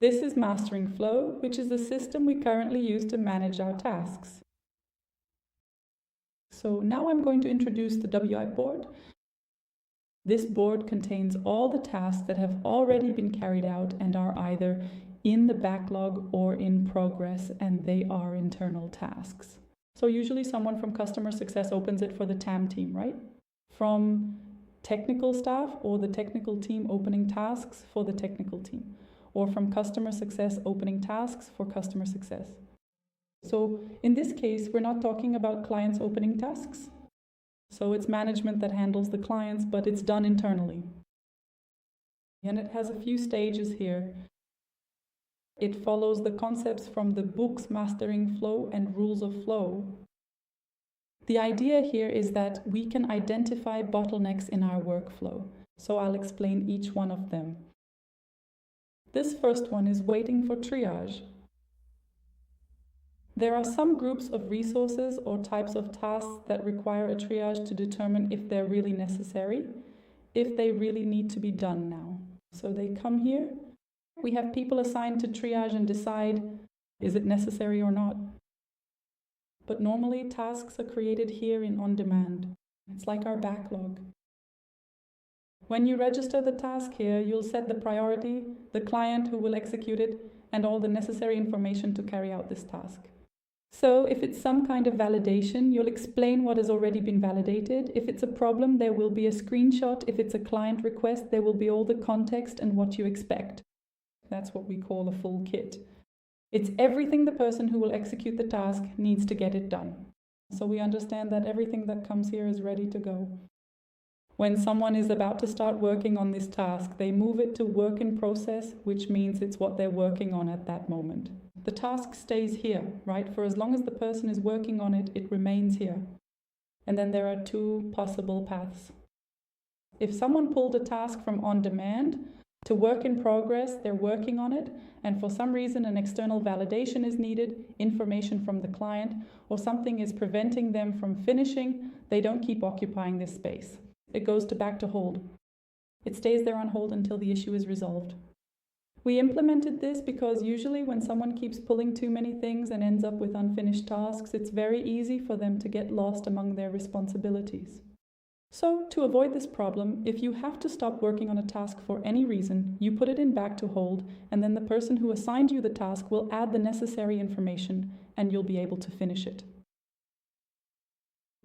This is Mastering Flow, which is the system we currently use to manage our tasks. So now I'm going to introduce the WIP board. This board contains all the tasks that have already been carried out and are either in the backlog or in progress, and they are internal tasks. So usually someone from customer success opens it for the TAM team, right? From technical staff or the technical team opening tasks for the technical team, or from customer success opening tasks for customer success. So in this case, we're not talking about clients opening tasks. So it's management that handles the clients, but it's done internally. And it has a few stages here. It follows the concepts from the books Mastering Flow and Rules of Flow. The idea here is that we can identify bottlenecks in our workflow. So I'll explain each one of them. This first one is waiting for triage. There are some groups of resources or types of tasks that require a triage to determine if they're really necessary, if they really need to be done now. So they come here. We have people assigned to triage and decide, is it necessary or not? But normally tasks are created here in On Demand. It's like our backlog. When you register the task here, you'll set the priority, the client who will execute it, and all the necessary information to carry out this task. So if it's some kind of validation, you'll explain what has already been validated. If it's a problem, there will be a screenshot. If it's a client request, there will be all the context and what you expect. That's what we call a full kit. It's everything the person who will execute the task needs to get it done. So we understand that everything that comes here is ready to go. When someone is about to start working on this task, they move it to work in process, which means it's what they're working on at that moment. The task stays here, right? For as long as the person is working on it, it remains here. And then there are two possible paths. If someone pulled a task from On Demand to work in progress, they're working on it, and for some reason an external validation is needed, information from the client, or something is preventing them from finishing, they don't keep occupying this space. It goes back to hold. It stays there on hold until the issue is resolved. We implemented this because usually when someone keeps pulling too many things and ends up with unfinished tasks, it's very easy for them to get lost among their responsibilities. So, to avoid this problem, if you have to stop working on a task for any reason, you put it in back to hold, and then the person who assigned you the task will add the necessary information, and you'll be able to finish it.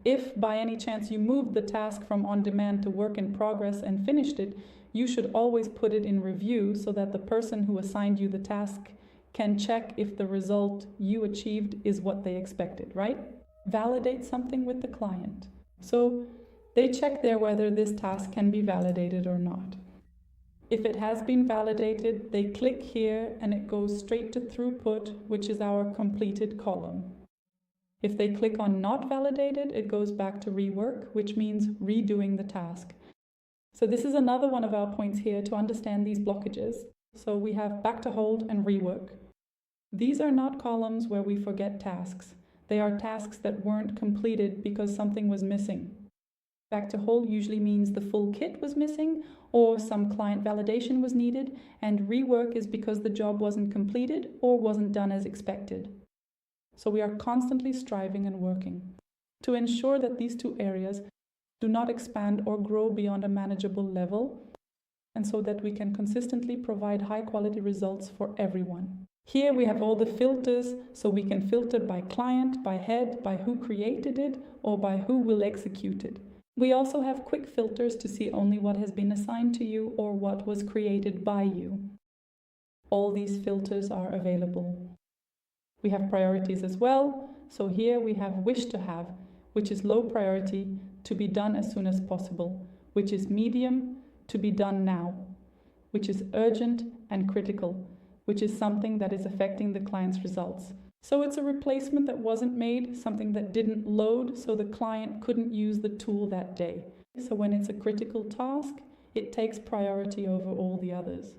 If by any chance you moved the task from On Demand to work in progress and finished it, you should always put it in review so that the person who assigned you the task can check if the result you achieved is what they expected, right? Validate something with the client. So they check there whether this task can be validated or not. If it has been validated, they click here and it goes straight to throughput, which is our completed column. If they click on not validated, it goes back to rework, which means redoing the task. So this is another one of our points here to understand these blockages. So we have back to hold and rework. These are not columns where we forget tasks. They are tasks that weren't completed because something was missing. Back to hold usually means the full kit was missing or some client validation was needed, and rework is because the job wasn't completed or wasn't done as expected. So we are constantly striving and working to ensure that these two areas do not expand or grow beyond a manageable level, and so that we can consistently provide high quality results for everyone. Here we have all the filters, so we can filter by client, by head, by who created it, or by who will execute it. We also have quick filters to see only what has been assigned to you or what was created by you. All these filters are available. We have priorities as well, so here we have wish to have, which is low priority, to be done as soon as possible, which is medium, to be done now, which is urgent and critical, which is something that is affecting the client's results. So it's a replacement that wasn't made, something that didn't load, so the client couldn't use the tool that day. So when it's a critical task, it takes priority over all the others.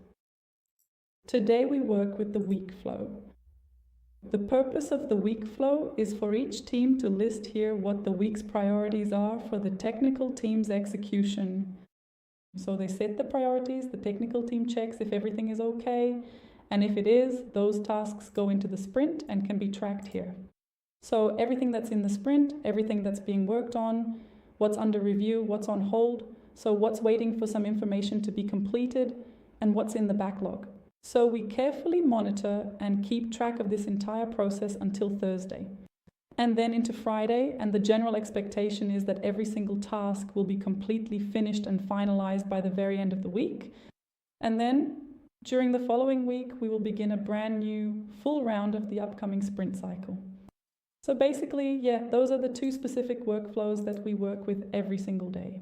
Today we work with the week flow. The purpose of the week flow is for each team to list here what the week's priorities are for the technical team's execution. So they set the priorities, the technical team checks if everything is okay, And if it is, those tasks go into the sprint and can be tracked here. So everything that's in the sprint, everything that's being worked on, what's under review, what's on hold, so what's waiting for some information to be completed, and what's in the backlog. So we carefully monitor and keep track of this entire process until Thursday. And then into Friday, and the general expectation is that every single task will be completely finished and finalized by the very end of the week. And then during the following week, we will begin a brand new full round of the upcoming sprint cycle. So basically, those are the two specific workflows that we work with every single day.